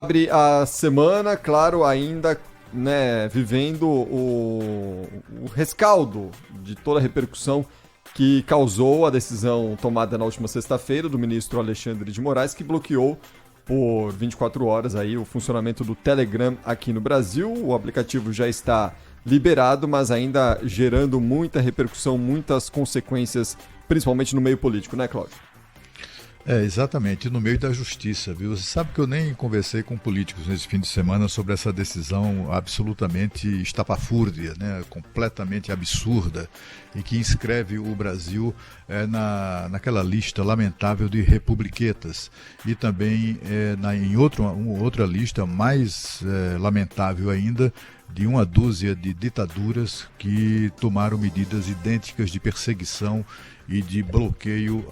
Abre a semana, claro, ainda né, vivendo o rescaldo de toda a repercussão que causou a decisão tomada na última sexta-feira do ministro Alexandre de Moraes, que bloqueou por 24 horas aí o funcionamento do Telegram aqui no Brasil. O aplicativo já está liberado, mas ainda gerando muita repercussão, muitas consequências, principalmente no meio político, né, Cláudio? Exatamente, no meio da justiça, viu? Você sabe que eu nem conversei com políticos nesse fim de semana sobre essa decisão absolutamente estapafúrdia, né? Completamente absurda, e que inscreve o Brasil naquela lista lamentável de republiquetas e também em outra lista mais lamentável ainda, de uma dúzia de ditaduras que tomaram medidas idênticas de perseguição e de bloqueio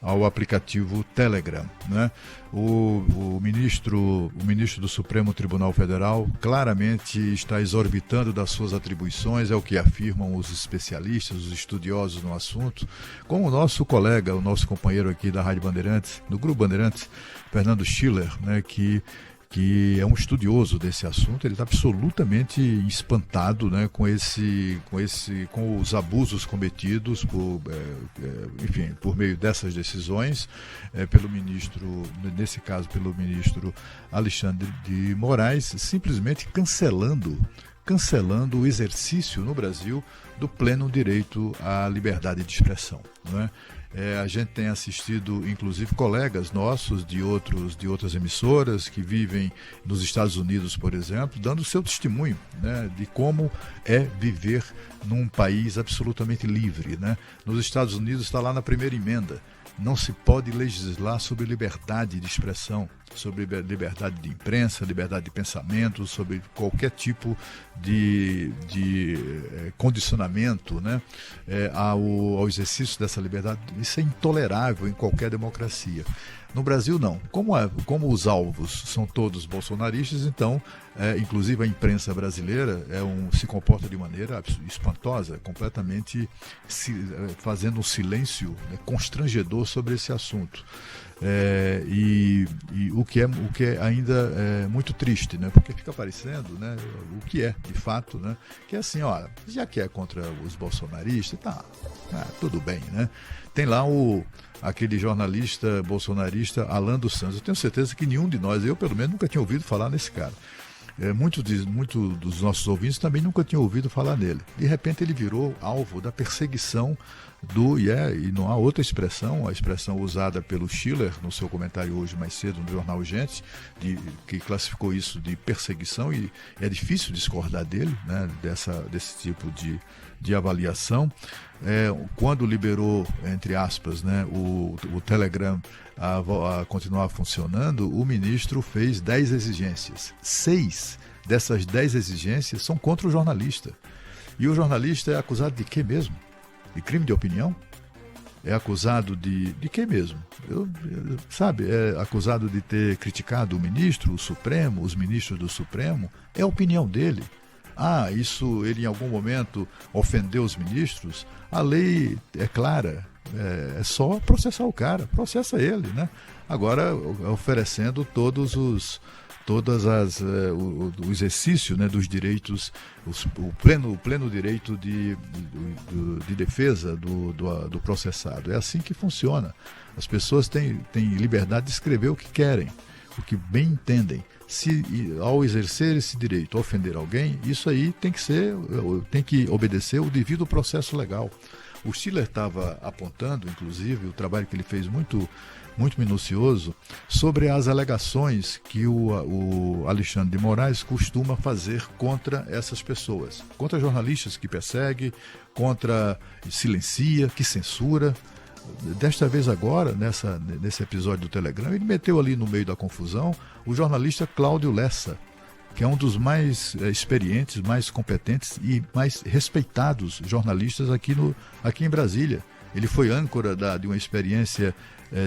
ao aplicativo Telegram, né? O ministro do Supremo Tribunal Federal claramente está exorbitando das suas atribuições, é o que afirmam os especialistas, os estudiosos no assunto, como o nosso colega, o nosso companheiro aqui da Rádio Bandeirantes, do Grupo Bandeirantes, Fernando Schiller, né, que é um estudioso desse assunto. Ele está absolutamente espantado, né, com os abusos cometidos por meio dessas decisões pelo ministro, nesse caso pelo ministro Alexandre de Moraes, simplesmente cancelando o exercício no Brasil do pleno direito à liberdade de expressão, não é? A gente tem assistido, inclusive, colegas nossos de outras emissoras que vivem nos Estados Unidos, por exemplo, dando seu testemunho, né, de como é viver num país absolutamente livre, né? Nos Estados Unidos está lá na primeira emenda. Não se pode legislar sobre liberdade de expressão, sobre liberdade de imprensa, liberdade de pensamento, sobre qualquer tipo de condicionamento, né, ao exercício dessa liberdade. Isso é intolerável em qualquer democracia. No Brasil, não. Como os alvos são todos bolsonaristas, então, inclusive a imprensa brasileira se comporta de maneira espantosa, completamente fazendo um silêncio, né, constrangedor sobre esse assunto. E o que é ainda muito triste, né? Porque fica parecendo, né, o que é de fato, né? Que é assim, olha, já que é contra os bolsonaristas, tudo bem, né? Tem lá aquele jornalista bolsonarista Alan dos Santos. Eu tenho certeza que nenhum de nós, eu pelo menos, nunca tinha ouvido falar nesse cara. Muito dos nossos ouvintes também nunca tinham ouvido falar nele. De repente ele virou alvo da perseguição e não há outra expressão, a expressão usada pelo Schiller no seu comentário hoje mais cedo no jornal Gente, que classificou isso de perseguição, e é difícil discordar dele, né, desse tipo de avaliação. Quando liberou, entre aspas, né, o Telegram a continuar funcionando, o ministro fez 10 exigências. 6 dessas 10 exigências são contra o jornalista. E o jornalista é acusado de quê mesmo? De crime de opinião? É acusado de quê mesmo? É acusado de ter criticado o ministro, o Supremo, os ministros do Supremo. É a opinião dele. Isso ele em algum momento ofendeu os ministros? A lei é clara, é só processar o cara, processa ele, né? Agora oferecendo o exercício, né, dos direitos, o pleno direito de defesa do processado. É assim que funciona. As pessoas têm liberdade de escrever o que querem, o que bem entendem. Se ao exercer esse direito ofender alguém, isso aí tem que obedecer o devido processo legal. O Schiller estava apontando, inclusive, o trabalho que ele fez muito minucioso, sobre as alegações que o Alexandre de Moraes costuma fazer contra essas pessoas, contra jornalistas que persegue, silencia, que censura. Desta vez agora, nesse episódio do Telegram, ele meteu ali no meio da confusão o jornalista Cláudio Lessa, que é um dos mais experientes, mais competentes e mais respeitados jornalistas aqui em Brasília. Ele foi âncora de uma experiência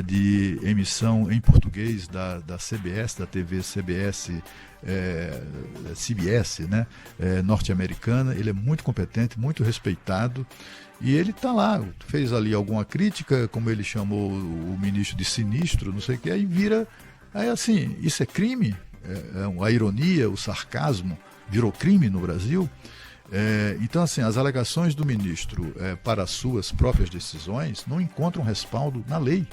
de emissão em português da CBS, da TV CBS, né, norte-americana. Ele é muito competente, muito respeitado, e ele está lá, fez ali alguma crítica, como ele chamou o ministro de sinistro, não sei o que, aí vira Aí, assim, isso é crime? A ironia, o sarcasmo virou crime no Brasil? Então, assim, as alegações do ministro para as suas próprias decisões não encontram respaldo na lei.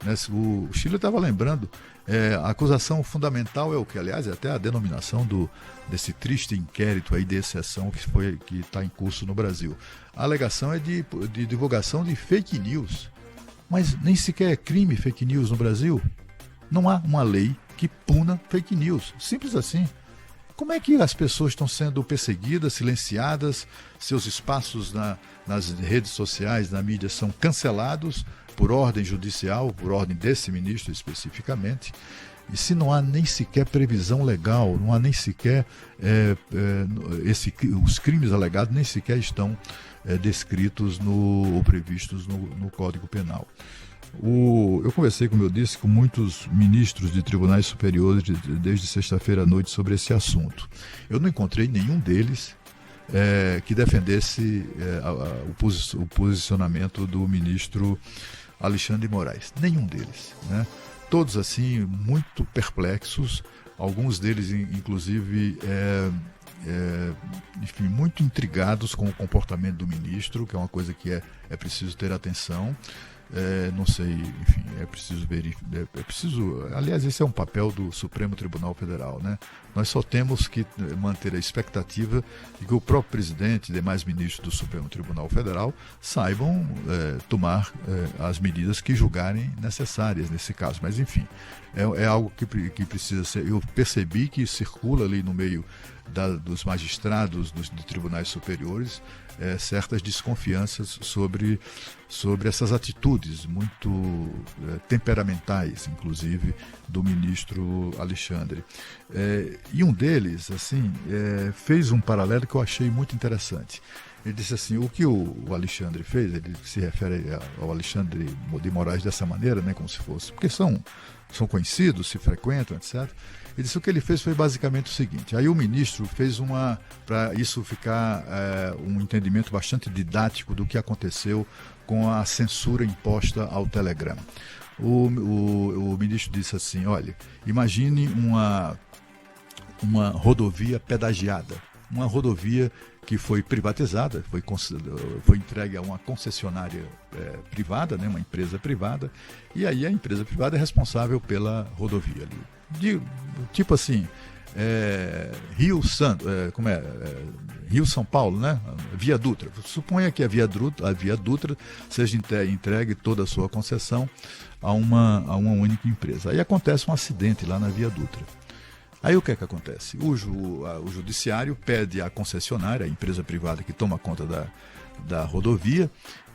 Né? O Chile estava lembrando, a acusação fundamental é o que, aliás, é até a denominação desse triste inquérito aí de exceção que está em curso no Brasil. A alegação é de divulgação de fake news. Mas nem sequer é crime fake news no Brasil. Não há uma lei que puna fake news. Simples assim. Como é que as pessoas estão sendo perseguidas, silenciadas, seus espaços nas redes sociais, na mídia, são cancelados por ordem judicial, por ordem desse ministro especificamente, e se não há nem sequer previsão legal, não há nem sequer os crimes alegados nem sequer estão descritos ou previstos no Código Penal. Eu conversei, como eu disse, com muitos ministros de tribunais superiores desde sexta-feira à noite sobre esse assunto. Eu não encontrei nenhum deles que defendesse o posicionamento do ministro Alexandre de Moraes. Nenhum deles, né? Todos, assim, muito perplexos, alguns deles, inclusive, enfim, muito intrigados com o comportamento do ministro, que é uma coisa que é preciso ter atenção. Não sei, enfim, é preciso aliás, esse é um papel do Supremo Tribunal Federal, né? Nós só temos que manter a expectativa de que o próprio presidente e demais ministros do Supremo Tribunal Federal saibam tomar as medidas que julgarem necessárias nesse caso, mas enfim, é algo que precisa ser. Eu percebi que circula ali no meio dos magistrados de tribunais superiores certas desconfianças sobre essas atitudes muito temperamentais, inclusive, do ministro Alexandre. E um deles, assim, fez um paralelo que eu achei muito interessante. Ele disse assim, o que o Alexandre fez, ele se refere ao Alexandre de Moraes dessa maneira, né, como se fosse, porque são conhecidos, se frequentam, etc. Ele disse, o que ele fez foi basicamente o seguinte, aí o ministro fez para isso ficar um entendimento bastante didático do que aconteceu com a censura imposta ao Telegram. O ministro disse assim, olha, imagine uma rodovia pedagiada, uma rodovia que foi privatizada, foi entregue a uma concessionária privada, né, uma empresa privada, e aí a empresa privada é responsável pela rodovia ali. Tipo assim, Rio-São Paulo, né? Via Dutra. Suponha que a Via Dutra seja entregue toda a sua concessão a uma única empresa. Aí acontece um acidente lá na Via Dutra. Aí o que é que acontece? O judiciário pede à concessionária, a empresa privada que toma conta da rodovia,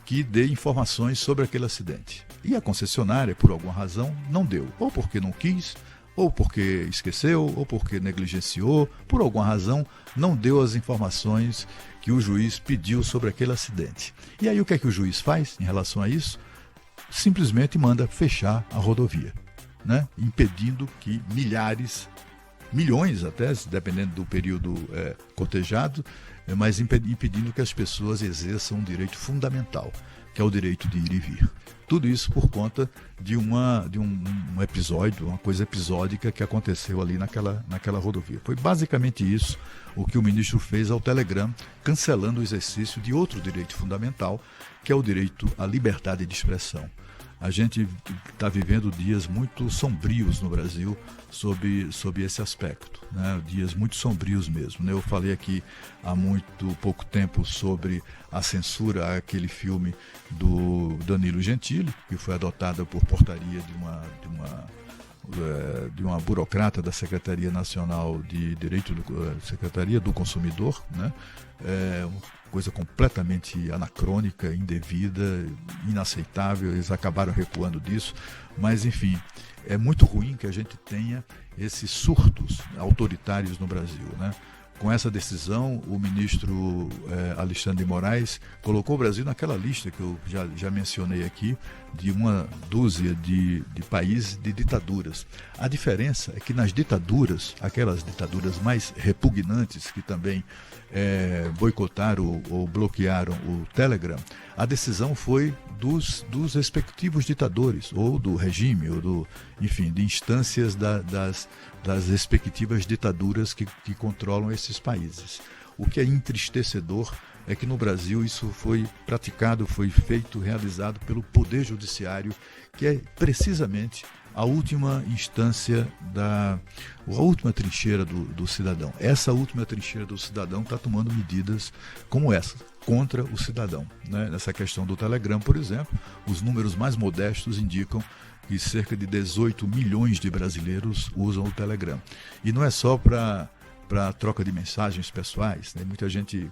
que dê informações sobre aquele acidente. E a concessionária, por alguma razão, não deu. Ou porque não quis, ou porque esqueceu, ou porque negligenciou, por alguma razão, não deu as informações que o juiz pediu sobre aquele acidente. E aí o que é que o juiz faz em relação a isso? Simplesmente manda fechar a rodovia, né? Impedindo que milhões até, dependendo do período cotejado, mas impedindo que as pessoas exerçam um direito fundamental, que é o direito de ir e vir. Tudo isso por conta de um episódio, uma coisa episódica que aconteceu ali naquela rodovia. Foi basicamente isso o que o ministro fez ao Telegram, cancelando o exercício de outro direito fundamental, que é o direito à liberdade de expressão. A gente está vivendo dias muito sombrios no Brasil sob esse aspecto, né? Dias muito sombrios mesmo, né? Eu falei aqui há muito pouco tempo sobre a censura àquele filme do Danilo Gentili, que foi adotada por portaria de uma burocrata da Secretaria Nacional de Direito Secretaria do Consumidor, né? Coisa completamente anacrônica, indevida, inaceitável, eles acabaram recuando disso, mas enfim, é muito ruim que a gente tenha esses surtos autoritários no Brasil, né? com essa decisão, o ministro Alexandre de Moraes colocou o Brasil naquela lista que eu já mencionei aqui, de uma dúzia de países de ditaduras. A diferença é que nas ditaduras, aquelas ditaduras mais repugnantes que também boicotaram ou bloquearam o Telegram, a decisão foi dos respectivos ditadores, ou do regime, ou enfim, de instâncias das respectivas ditaduras que controlam esses países. O que é entristecedor é que no Brasil isso foi praticado, foi feito, realizado pelo Poder Judiciário, que é precisamente a última instância, a última trincheira do cidadão. Essa última trincheira do cidadão está tomando medidas como essa, contra o cidadão. Né? Nessa questão do Telegram, por exemplo, os números mais modestos indicam que cerca de 18 milhões de brasileiros usam o Telegram. E não é só para troca de mensagens pessoais, né? Muita gente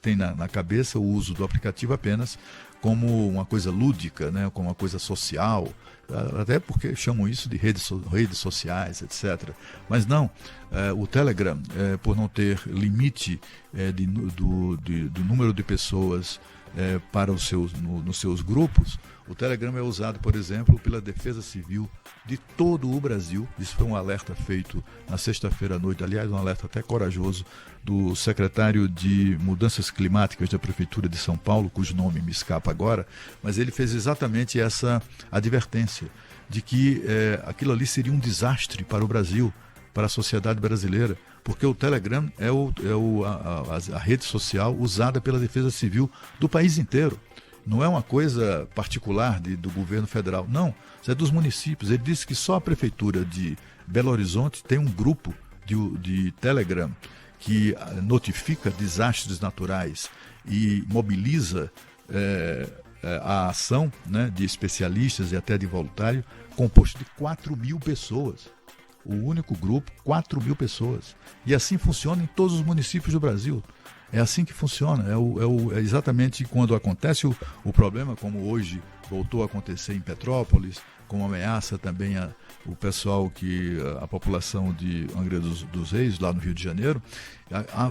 tem na cabeça o uso do aplicativo apenas como uma coisa lúdica, né? Como uma coisa social, até porque chamam isso de redes sociais, etc. Mas não, o Telegram, por não ter limite do número de pessoas para nos seus grupos, o Telegram é usado, por exemplo, pela Defesa Civil de todo o Brasil. Isso foi um alerta feito na sexta-feira à noite, aliás, um alerta até corajoso, do secretário de Mudanças Climáticas da Prefeitura de São Paulo, cujo nome me escapa agora, mas ele fez exatamente essa advertência de que aquilo ali seria um desastre para o Brasil, para a sociedade brasileira, porque o Telegram é a rede social usada pela Defesa Civil do país inteiro. Não é uma coisa particular do governo federal, não, isso é dos municípios. Ele disse que só a prefeitura de Belo Horizonte tem um grupo de Telegram que notifica desastres naturais e mobiliza a ação, né, de especialistas e até de voluntários, composto de 4.000 pessoas. O único grupo, 4.000 pessoas. E assim funciona em todos os municípios do Brasil. É assim que funciona, é exatamente quando acontece o problema, como hoje voltou a acontecer em Petrópolis, como ameaça também o pessoal, a população de Angra dos Reis, lá no Rio de Janeiro,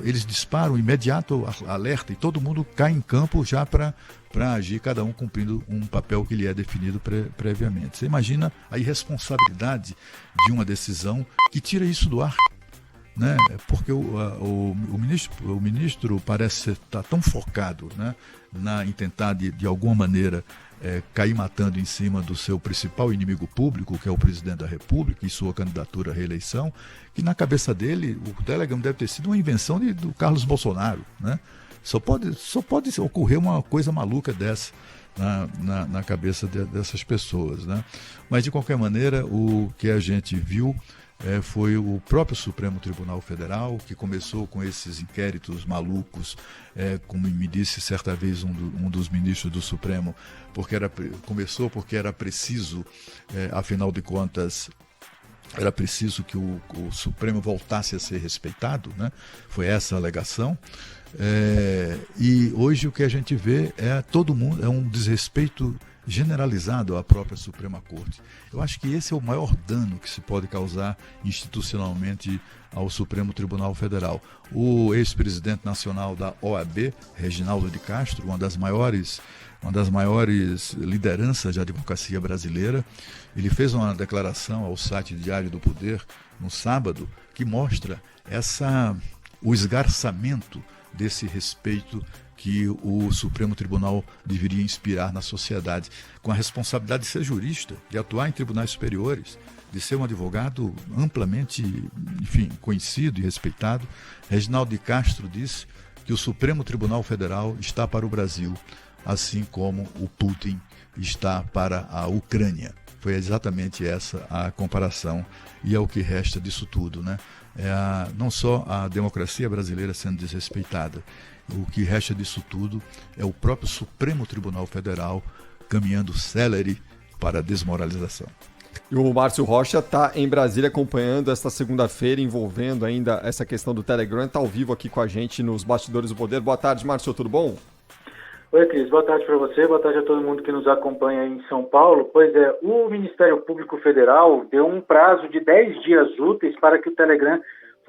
eles disparam imediato alerta e todo mundo cai em campo já para agir, cada um cumprindo um papel que lhe é definido previamente. Você imagina a irresponsabilidade de uma decisão que tira isso do ar. Né? Porque o ministro parece estar tão focado, né, em tentar de alguma maneira cair matando em cima do seu principal inimigo público, que é o presidente da República e sua candidatura à reeleição, que na cabeça dele o Telegram deve ter sido uma invenção do Carlos Bolsonaro, né? Só pode ocorrer uma coisa maluca dessa na cabeça dessas pessoas, né? Mas de qualquer maneira, o que a gente viu foi o próprio Supremo Tribunal Federal, que começou com esses inquéritos malucos, como me disse certa vez um dos ministros do Supremo, começou porque era preciso, afinal de contas, era preciso que o Supremo voltasse a ser respeitado, né? Foi essa a alegação. E hoje o que a gente vê todo mundo, é um desrespeito generalizado à própria Suprema Corte. Eu acho que esse é o maior dano que se pode causar institucionalmente ao Supremo Tribunal Federal. O ex-presidente nacional da OAB, Reginaldo de Castro, uma das maiores lideranças de advocacia brasileira, ele fez uma declaração ao site Diário do Poder no sábado que mostra o esgarçamento desse respeito que o Supremo Tribunal deveria inspirar na sociedade, com a responsabilidade de ser jurista, de atuar em tribunais superiores, de ser um advogado amplamente, enfim, conhecido e respeitado. Reginaldo de Castro disse que o Supremo Tribunal Federal está para o Brasil, assim como o Putin está para a Ucrânia. Foi exatamente essa a comparação e é o que resta disso tudo, né? Não só a democracia brasileira sendo desrespeitada, o que resta disso tudo é o próprio Supremo Tribunal Federal caminhando célere para a desmoralização. E o Márcio Rocha está em Brasília acompanhando esta segunda-feira, envolvendo ainda essa questão do Telegram, está ao vivo aqui com a gente nos Bastidores do Poder. Boa tarde, Márcio, tudo bom? Oi, Cris, boa tarde para você, boa tarde a todo mundo que nos acompanha aí em São Paulo. Pois é, o Ministério Público Federal deu um prazo de 10 dias úteis para que o Telegram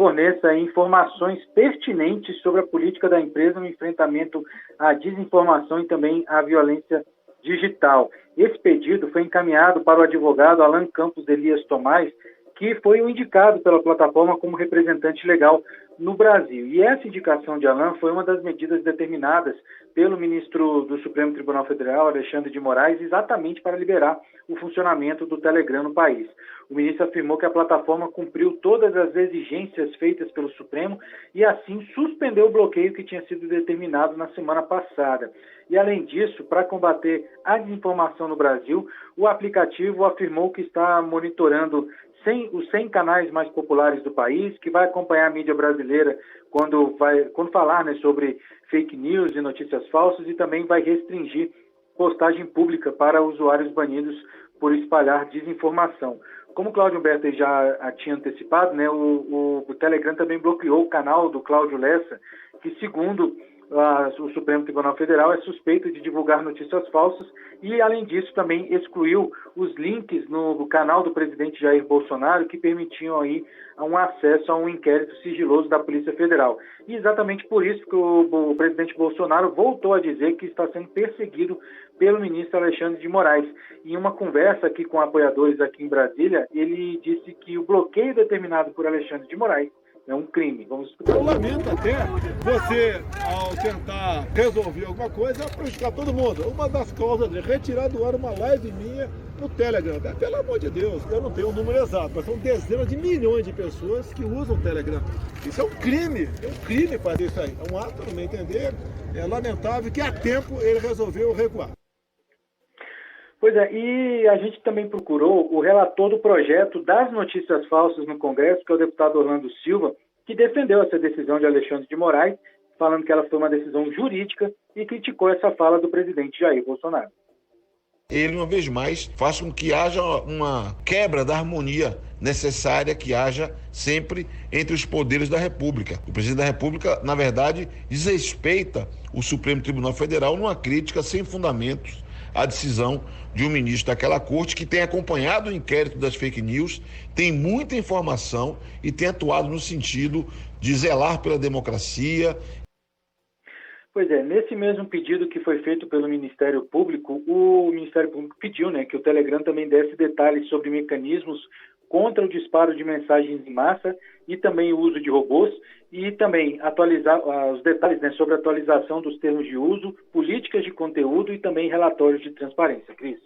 forneça informações pertinentes sobre a política da empresa no enfrentamento à desinformação e também à violência digital. Esse pedido foi encaminhado para o advogado Alan Campos Elias Tomás, que foi o indicado pela plataforma como representante legal no Brasil. E essa indicação de Alan foi uma das medidas determinadas pelo ministro do Supremo Tribunal Federal, Alexandre de Moraes, exatamente para liberar o funcionamento do Telegram no país. O ministro afirmou que a plataforma cumpriu todas as exigências feitas pelo Supremo e, assim, suspendeu o bloqueio que tinha sido determinado na semana passada. E, além disso, para combater a desinformação no Brasil, o aplicativo afirmou que está monitorando os 100 canais mais populares do país, que vai acompanhar a mídia brasileira quando falar, né, sobre fake news e notícias falsas, e também vai restringir postagem pública para usuários banidos por espalhar desinformação. Como o Cláudio Humberto já tinha antecipado, né, o Telegram também bloqueou o canal do Cláudio Lessa, que, segundo o Supremo Tribunal Federal, é suspeito de divulgar notícias falsas e, além disso, também excluiu os links no canal do presidente Jair Bolsonaro que permitiam aí um acesso a um inquérito sigiloso da Polícia Federal. E exatamente por isso que o presidente Bolsonaro voltou a dizer que está sendo perseguido pelo ministro Alexandre de Moraes. Em uma conversa aqui com apoiadores aqui em Brasília, ele disse que o bloqueio determinado por Alexandre de Moraes é um crime. Vamos escutar. Eu lamento até você, ao tentar resolver alguma coisa, prejudicar todo mundo. Uma das causas de retirar do ar uma live minha no Telegram. Pelo amor de Deus, eu não tenho o número exato, mas são dezenas de milhões de pessoas que usam o Telegram. Isso é um crime fazer isso aí. É um ato, no meu entender, é lamentável que a tempo ele resolveu recuar. Pois é, e a gente também procurou o relator do projeto das notícias falsas no Congresso, que é o deputado Orlando Silva, que defendeu essa decisão de Alexandre de Moraes, falando que ela foi uma decisão jurídica e criticou essa fala do presidente Jair Bolsonaro. Ele, uma vez mais, faz com que haja uma quebra da harmonia necessária que haja sempre entre os poderes da República. O presidente da República, na verdade, desrespeita o Supremo Tribunal Federal numa crítica sem fundamentos à decisão de um ministro daquela corte que tem acompanhado o inquérito das fake news, tem muita informação e tem atuado no sentido de zelar pela democracia. Pois é, nesse mesmo pedido que foi feito pelo Ministério Público, o Ministério Público pediu, né, que o Telegram também desse detalhes sobre mecanismos contra o disparo de mensagens em massa e também o uso de robôs, e também atualizar os detalhes, né, sobre a atualização dos termos de uso, políticas de conteúdo e também relatórios de transparência. Cris.